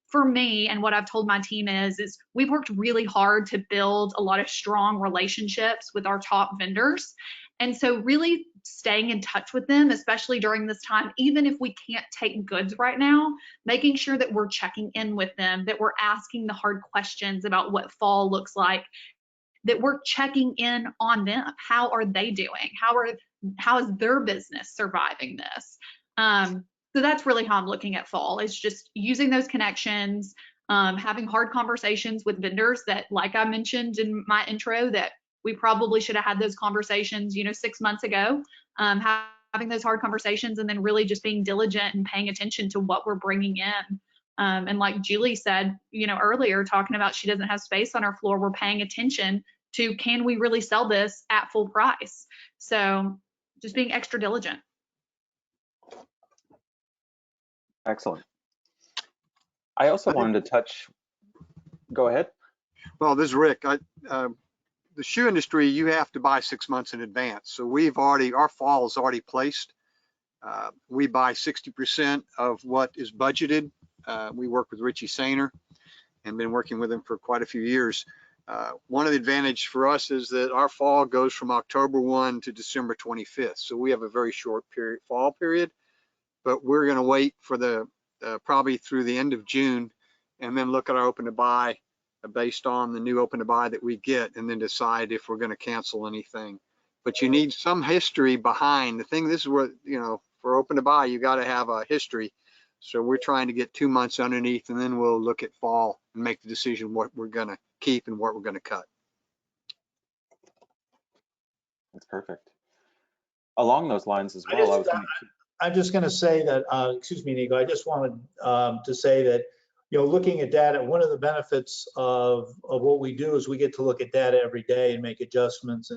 for me, and what I've told my team is we've worked really hard to build a lot of strong relationships with our top vendors. And so really staying in touch with them, especially during this time, even if we can't take goods right now, making sure that we're checking in with them, that we're asking the hard questions about what fall looks like, that we're checking in on them. How are they doing? How is their business surviving this? So that's really how I'm looking at fall, is just using those connections, having hard conversations with vendors that, like I mentioned in my intro, that we probably should have had those conversations, 6 months ago, having those hard conversations, and then really just being diligent and paying attention to what we're bringing in. And like Julie said, earlier, talking about she doesn't have space on our floor, we're paying attention to, can we really sell this at full price? So just being extra diligent. Excellent. I also wanted to touch, go ahead. Well, this is Rick. The shoe industry, you have to buy 6 months in advance. So our fall is already placed. We buy 60% of what is budgeted. We work with Richie Sainer and been working with him for quite a few years. One of the advantages for us is that our fall goes from October 1 to December 25th. So we have a very short fall period, but we're going to wait for the probably through the end of June, and then look at our open to buy based on the new open to buy that we get, and then decide if we're going to cancel anything. But you need some history behind the thing. This is where, for open to buy, you got to have a history. So we're trying to get 2 months underneath, and then we'll look at fall and make the decision what we're going to keep and what we're going to cut. That's perfect. Along those lines as well, I'm just going to say that, excuse me, Nico, I just wanted to say that, looking at data, one of the benefits of what we do is we get to look at data every day and make adjustments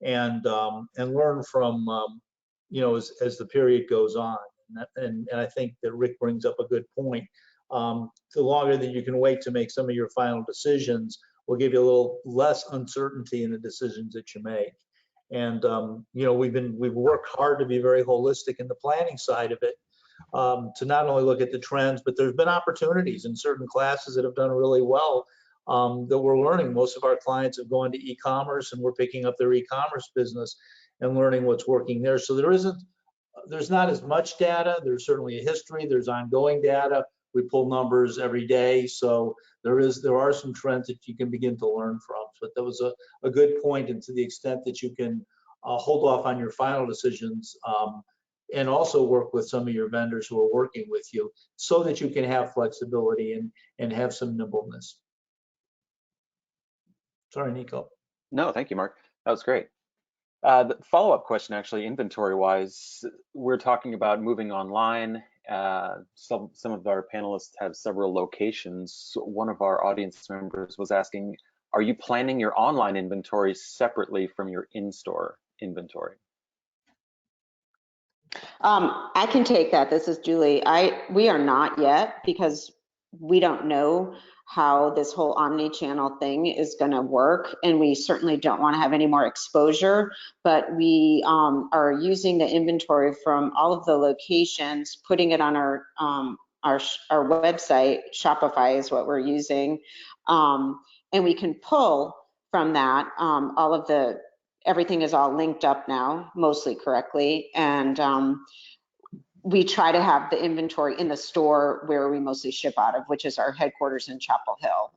and learn from, as the period goes on. And I think that Rick brings up a good point. The longer that you can wait to make some of your final decisions will give you a little less uncertainty in the decisions that you make. And we've worked hard to be very holistic in the planning side of it, to not only look at the trends, but there's been opportunities in certain classes that have done really well, that we're learning. Most of our clients have gone to e-commerce, and we're picking up their e-commerce business and learning what's working there. So there's not as much data. There's certainly a history. There's ongoing data. We pull numbers every day. So there are some trends that you can begin to learn from. But that was a good point. And to the extent that you can hold off on your final decisions, and also work with some of your vendors who are working with you, so that you can have flexibility and have some nimbleness. Sorry, Nico. No, thank you, Mark. That was great. The follow-up question, actually, inventory-wise, we're talking about moving online. Some of our panelists have several locations. One of our audience members was asking, are you planning your online inventory separately from your in-store inventory? I can take that. This is Julie. We are not yet, because we don't know how this whole omni-channel thing is going to work, and we certainly don't want to have any more exposure. But we are using the inventory from all of the locations, putting it on our website. Shopify is what we're using, and we can pull from that. Everything is all linked up now, mostly correctly, and we try to have the inventory in the store where we mostly ship out of, which is our headquarters in Chapel Hill.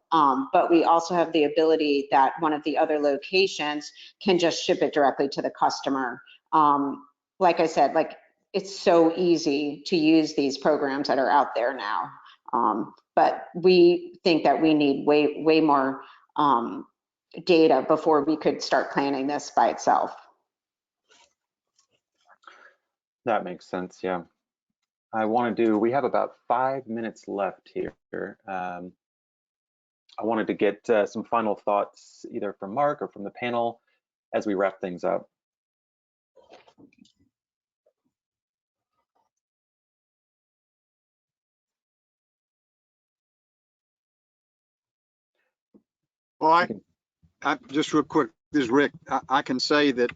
But we also have the ability that one of the other locations can just ship it directly to the customer. Like I said, it's so easy to use these programs that are out there now. But we think that we need way more data before we could start planning this by itself. That makes sense, yeah. We have about 5 minutes left here. I wanted to get some final thoughts either from Mark or from the panel as we wrap things up. Well, I just real quick, this is Rick. I can say that,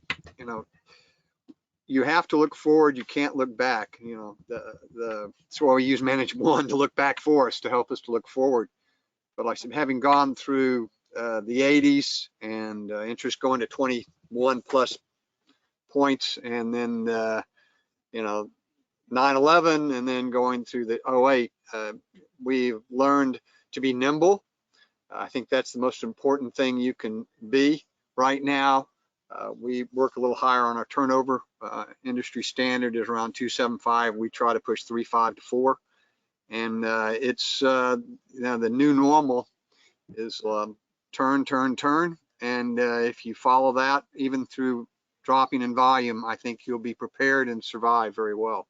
you have to look forward. You can't look back. That's why we use Manage One to look back for us, to help us to look forward. But like I said, having gone through the 80s and interest going to 21+ points, and then, 9/11, and then going through the '08, we've learned to be nimble. I think that's the most important thing you can be right now. We work a little higher on our turnover. Industry standard is around 2.75. We try to push 3.5 to 4. And it's, the new normal is turn, turn, turn. And if you follow that, even through dropping in volume, I think you'll be prepared and survive very well.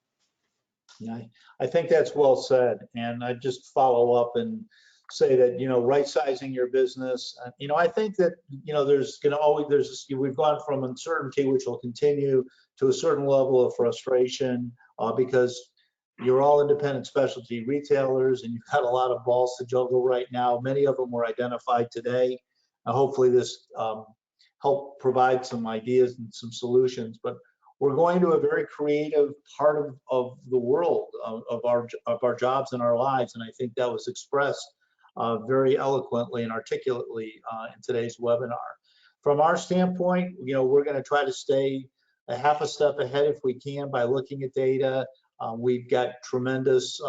Yeah, I think that's well said. And I just follow up and say that, right sizing your business. I think that, there's going to always, we've gone from uncertainty, which will continue, to a certain level of frustration because you're all independent specialty retailers and you've got a lot of balls to juggle right now. Many of them were identified today. Hopefully this help provide some ideas and some solutions. But we're going to a very creative part of the world of our jobs and our lives, and I think that was expressed very eloquently and articulately in today's webinar. From our standpoint, we're going to try to stay a half a step ahead if we can by looking at data. We've got tremendous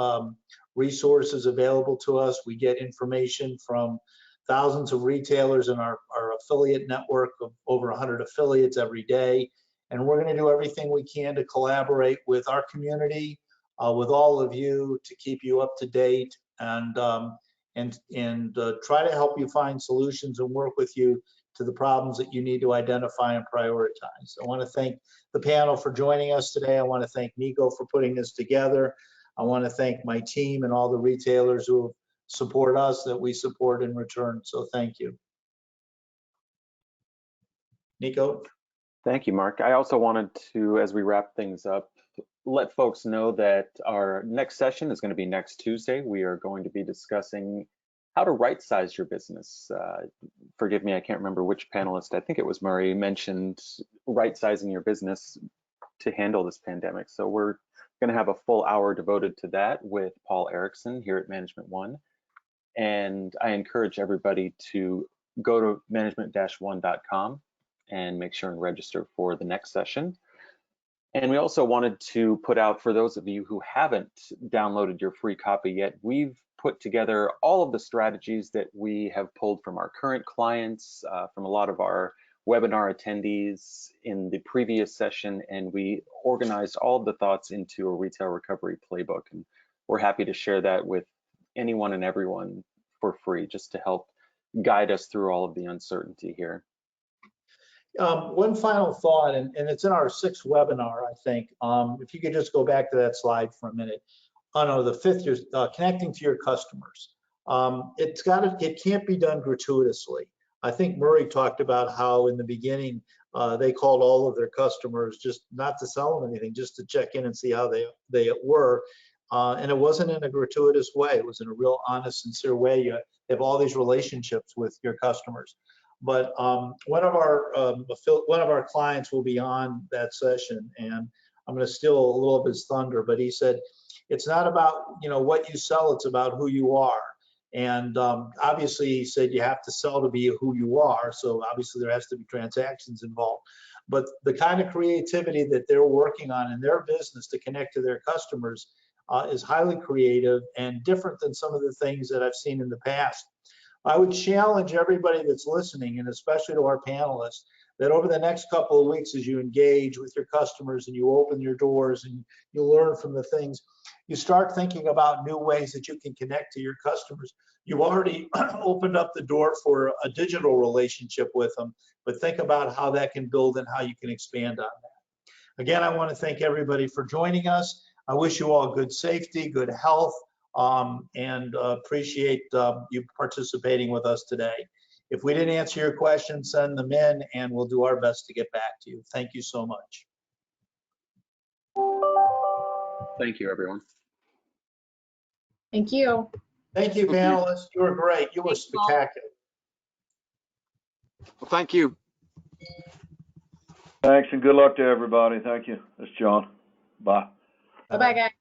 resources available to us. We get information from thousands of retailers in our affiliate network of over 100 affiliates every day. And we're going to do everything we can to collaborate with our community, with all of you, to keep you up to date and try to help you find solutions and work with you to the problems that you need to identify and prioritize. I want to thank the panel for joining us today. I want to thank Nico for putting this together. I want to thank my team and all the retailers who support us, that we support in return. So thank you. Nico? Thank you, Mark. I also wanted to, as we wrap things up, let folks know that our next session is going to be next Tuesday. We are going to be discussing how to right-size your business. Forgive me, I can't remember which panelist, I think it was Murray, mentioned right-sizing your business to handle this pandemic. So we're going to have a full hour devoted to that with Paul Erickson here at Management One. And I encourage everybody to go to management-one.com and make sure and register for the next session. And we also wanted to put out, for those of you who haven't downloaded your free copy yet, we've put together all of the strategies that we have pulled from our current clients, from a lot of our webinar attendees in the previous session, and we organized all of the thoughts into a retail recovery playbook. And we're happy to share that with anyone and everyone for free, just to help guide us through all of the uncertainty here. One final thought, and it's in our 6th webinar, I think. If you could just go back to that slide for a minute. Oh no, the 5th is connecting to your customers. It can't be done gratuitously. I think Murray talked about how in the beginning they called all of their customers just not to sell them anything, just to check in and see how they were. And it wasn't in a gratuitous way. It was in a real honest, sincere way. You have all these relationships with your customers. But one of our clients will be on that session, and I'm going to steal a little of his thunder. But he said, it's not about what you sell; it's about who you are. And obviously, he said you have to sell to be who you are. So obviously, there has to be transactions involved. But the kind of creativity that they're working on in their business to connect to their customers is highly creative and different than some of the things that I've seen in the past. I would challenge everybody that's listening, and especially to our panelists, that over the next couple of weeks, as you engage with your customers and you open your doors and you learn from the things, you start thinking about new ways that you can connect to your customers. You've already opened up the door for a digital relationship with them, but think about how that can build and how you can expand on that. Again, I want to thank everybody for joining us. I wish you all good safety, good health, and appreciate you participating with us today. If we didn't answer your questions, send them in and we'll do our best to get back to you. Thank you so much. Thank you, everyone. Thank you. Thank you, panelists. You were great. You were spectacular. Well, thank you. Thanks, and good luck to everybody. Thank you. That's John. Bye. Bye-bye, guys.